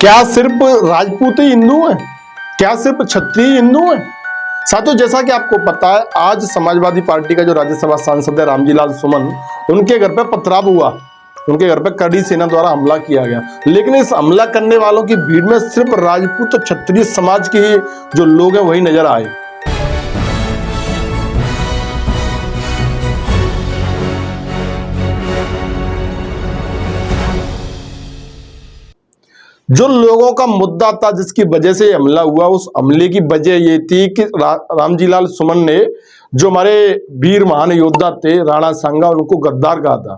क्या सिर्फ राजपूत ही हिंदू हैं? क्या सिर्फ क्षत्रिय हिंदू हैं? साथियों, जैसा कि आपको पता है, आज समाजवादी पार्टी का जो राज्यसभा सांसद है रामजीलाल सुमन, उनके घर पे पथराव हुआ। उनके घर पे कड़ी सेना द्वारा हमला किया गया। लेकिन इस हमला करने वालों की भीड़ में सिर्फ राजपूत और क्षत्रिय समाज के ही जो लोग हैं वही नजर आए। जो लोगों का मुद्दा था, जिसकी वजह से हमला हुआ, उस हमले की वजह ये थी कि रामजीलाल सुमन ने, जो हमारे वीर महान योद्धा थे राणा सांगा, उनको गद्दार कहा था।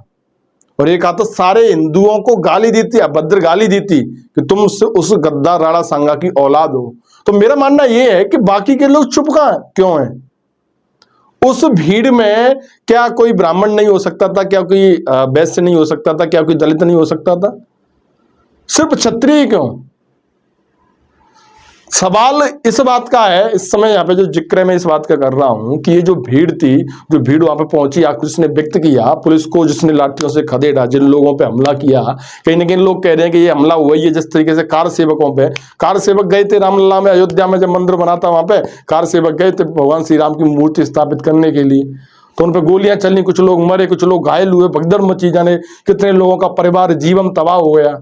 और ये कहा था, सारे हिंदुओं को गाली दी थी, अभद्र गाली दी थी कि तुम उस गद्दार राणा सांगा की औलाद हो। तो मेरा मानना यह है कि बाकी के लोग चुप क्यों हैं? उस भीड़ में क्या कोई ब्राह्मण नहीं हो सकता था? क्या कोई वैश्य नहीं हो सकता था? क्या कोई दलित नहीं हो सकता था? सिर्फ क्षत्रिय क्यों? सवाल इस बात का है, इस समय यहाँ पे जो जिक्र है मैं इस बात का कर रहा हूं कि ये जो भीड़ थी, जो भीड़ वहां पे पहुंची, आक्रोश ने व्यक्त किया, पुलिस को जिसने लाठियों से खदेड़ा, जिन लोगों पे हमला किया, कहीं ना कहीं लोग कह रहे हैं कि ये हमला हुआ ही है जिस तरीके से कार सेवकों पे। कार सेवक गए थे रामलला में, अयोध्या में जब मंदिर बना था, वहां पे कार सेवक गए थे भगवान श्री राम की मूर्ति स्थापित करने के लिए। तो उन पर गोलियां चली, कुछ लोग मरे, कुछ लोग घायल हुए, भगदड़ मची, जाने कितने लोगों का परिवार जीवन तबाह हो गया।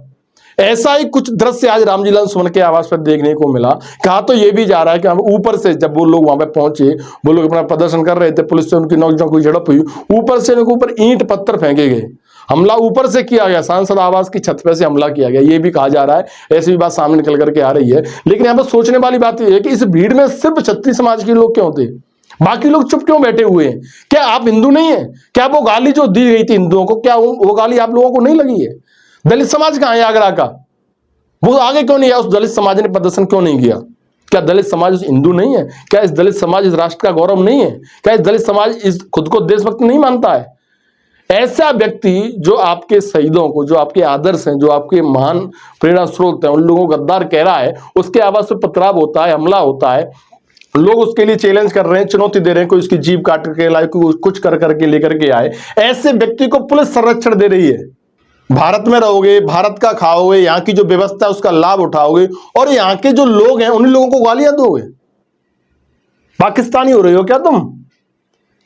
ऐसा ही कुछ दृश्य आज रामजीलाल सुमन के आवास पर देखने को मिला। कहा तो ये भी जा रहा है कि हम ऊपर से, जब वो लोग वहां पे पहुंचे, वो लोग अपना प्रदर्शन कर रहे थे, पुलिस से उनकी नोक कोई झड़प हुई, ऊपर से उनके ऊपर ईंट पत्थर फेंके गए। हमला ऊपर से किया गया, सांसद आवास की छत पे से हमला किया गया, ये भी कहा जा रहा है। ऐसी भी बात सामने निकल करके आ रही है। लेकिन यहाँ पर सोचने वाली बात यह है कि इस भीड़ में सिर्फ क्षत्रिय समाज के लोग क्यों थे? बाकी लोग चुप क्यों बैठे हुए हैं? क्या आप हिंदू नहीं है? क्या वो गाली जो दी गई थी हिंदुओं को, क्या वो गाली आप लोगों को नहीं लगी है? दलित समाज कहां है आगरा का? वो आगे क्यों नहीं आया? उस दलित समाज ने प्रदर्शन क्यों नहीं किया? क्या दलित समाज हिंदू नहीं है? क्या इस दलित समाज इस राष्ट्र का गौरव नहीं है? क्या इस दलित समाज इस खुद को देशभक्त नहीं मानता है? ऐसा व्यक्ति जो आपके शहीदों को, जो आपके आदर्श हैं, जो आपके महान प्रेरणा स्रोत हैं, उन लोगों को गद्दार कह रहा है, उसके आवाज पे पथराव होता है, हमला होता है, लोग उसके लिए चैलेंज कर रहे हैं, चुनौती दे रहे हैं, कोई उसकी जीभ काट करके लाए, कोई कुछ कर करके लेकर के आए। ऐसे व्यक्ति को पुलिस संरक्षण दे रही है। भारत में रहोगे, भारत का खाओगे, यहाँ की जो व्यवस्था है उसका लाभ उठाओगे, और यहाँ के जो लोग हैं उन लोगों को गालियां दोगे। पाकिस्तानी हो रहे हो क्या तुम?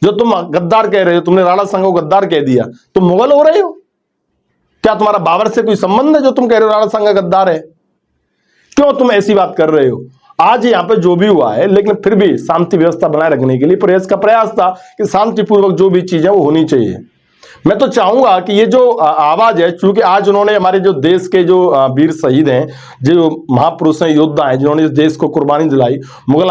जो तुम गद्दार कह रहे हो, तुमने राणा सांगा को गद्दार कह दिया, तुम मुगल हो रहे हो? क्या तुम्हारा बाबर से कोई संबंध है जो तुम कह रहे हो राणा सांगा गद्दार है? क्यों तुम ऐसी बात कर रहे हो? आज यहाँ पे जो भी हुआ है, लेकिन फिर भी शांति व्यवस्था बनाए रखने के लिए प्रयास था कि शांतिपूर्वक जो भी चीज है वो होनी चाहिए। मैं तो चाहूंगा कि ये जो आवाज है, चूंकि आज उन्होंने हमारे जो देश के जो वीर शहीद हैं, जो महापुरुष हैं, योद्धा हैं, जिन्होंने इस देश को कुर्बानी दिलाई, मुगल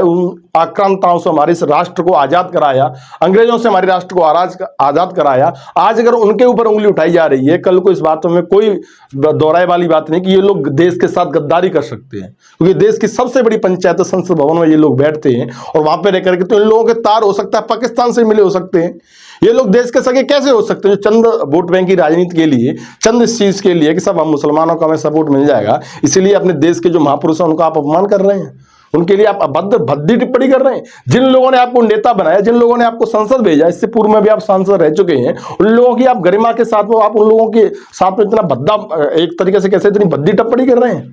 उन आक्रांताओं से हमारे इस राष्ट्र को आजाद कराया, अंग्रेजों से हमारे राष्ट्र को आजाद कराया, आज अगर उनके ऊपर उंगली उठाई जा रही है, कल को इस बातों में कोई दोहराए वाली बात नहीं कि ये लोग देश के साथ गद्दारी कर सकते हैं। क्योंकि देश की सबसे बड़ी पंचायत संसद भवन में ये लोग बैठते हैं, और वहां पर रहकर के तो इन लोगों के तार हो सकता है पाकिस्तान से मिले हो सकते हैं। ये लोग देश के सगे कैसे हो सकते हैं, जो चंद वोट बैंक की राजनीति के लिए, चंद इस चीज के लिए कि सब हम मुसलमानों का हमें सपोर्ट मिल जाएगा, इसीलिए अपने देश के जो महापुरुष हैं उनका आप अपमान कर रहे हैं, उनके लिए आप अभद्र भद्दी टिप्पणी कर रहे हैं। जिन लोगों ने आपको नेता बनाया, जिन लोगों ने आपको संसद भेजा, इससे पूर्व में भी आप सांसद रह चुके हैं, उन लोगों की आप गरिमा के साथ में, आप उन लोगों के साथ में इतना भद्दा, एक तरीके से कैसे इतनी भद्दी टिप्पणी कर रहे हैं?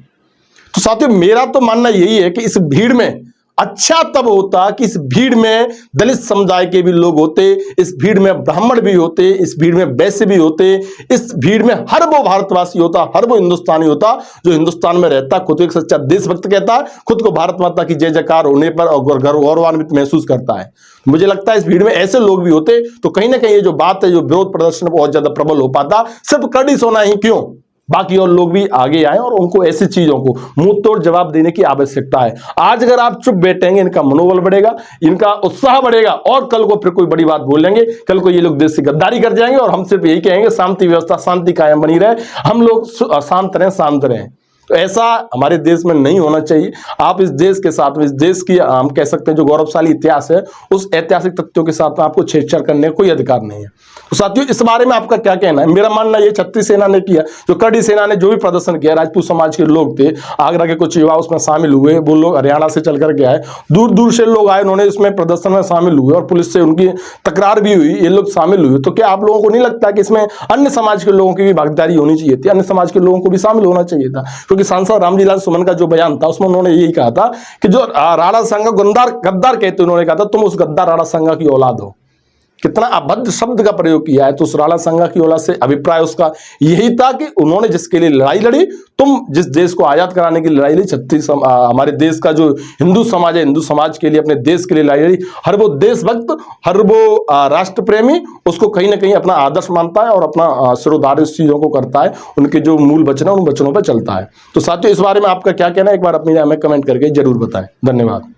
तो साथियों, मेरा तो मानना यही है कि इस भीड़ में अच्छा तब होता कि इस भीड़ में दलित समुदाय के भी लोग होते, इस भीड़ में ब्राह्मण भी होते, इस भीड़ में वैश्य भी होते, इस भीड़ में हर वो भारतवासी होता, हर वो हिंदुस्तानी होता जो हिंदुस्तान में रहता, खुद को एक सच्चा देशभक्त कहता है, खुद को भारत माता की जय जयकार होने पर और गौरवान्वित महसूस करता है। मुझे लगता है इस भीड़ में ऐसे लोग भी होते तो कहीं ना कहीं ये जो बात है, जो विरोध प्रदर्शन बहुत ज्यादा प्रबल हो पाता। सिर्फ कड़ी सोना ही क्यों, बाकी और लोग भी आगे आए और उनको ऐसी चीजों को मुंह तोड़ जवाब देने की आवश्यकता है। आज अगर आप चुप बैठेंगे, इनका मनोबल बढ़ेगा, इनका उत्साह बढ़ेगा, और कल को फिर कोई बड़ी बात बोलेंगे, कल को ये लोग देश से गद्दारी कर जाएंगे, और हम सिर्फ यही कहेंगे शांति व्यवस्था, शांति कायम बनी रहे, हम लोग शांत रहें। तो ऐसा हमारे देश में नहीं होना चाहिए। आप इस देश के साथ में, इस देश की हम कह सकते हैं जो गौरवशाली इतिहास है, उस ऐतिहासिक तथ्यों के साथ आपको छेड़छाड़ करने का कोई अधिकार नहीं है। तो साथियों इस बारे में आपका क्या कहना है? मेरा मानना ये छत्तीस सेना ने किया, जो कड़ी सेना ने जो भी प्रदर्शन किया, राजपूत समाज के लोग थे, आगरा के कुछ युवा उसमें शामिल हुए, वो लोग हरियाणा से चल करके आए, दूर दूर से लोग आए, उन्होंने इसमें प्रदर्शन में शामिल हुए और पुलिस से उनकी तकरार भी हुई, ये लोग शामिल हुए। तो क्या आप लोगों को नहीं लगता कि इसमें अन्य समाज के लोगों की भी भागीदारी होनी चाहिए थी, अन्य समाज के लोगों को भी शामिल होना चाहिए था? क्योंकि सांसद रामजीलाल सुमन का जो बयान था उसमें उन्होंने यही कहा था कि जो राणा सांगा गद्दार कहते, उन्होंने कहा था तुम उस गद्दार राणा सांगा की औलाद हो। कितना अभद्र शब्द का प्रयोग किया है। तो उस राणा सांगा की औलाद से अभिप्राय उसका यही था कि उन्होंने जिसके लिए लड़ाई लड़ी, तुम जिस देश को आजाद कराने की लड़ाई लड़ी, हमारे देश का जो हिंदू समाज है, हिंदू समाज के लिए, अपने देश के लिए लड़ाई लड़ी, हर वो देशभक्त, हर वो राष्ट्र प्रेमी उसको कहीं ना कहीं अपना आदर्श मानता है और अपना सिरोधार्य इस चीजों को करता है, उनके जो मूल वचन है उन वचनों पर चलता है। तो साथियों इस बारे में आपका क्या कहना है, एक बार अपनी हमें कमेंट करके जरूर बताएं। धन्यवाद।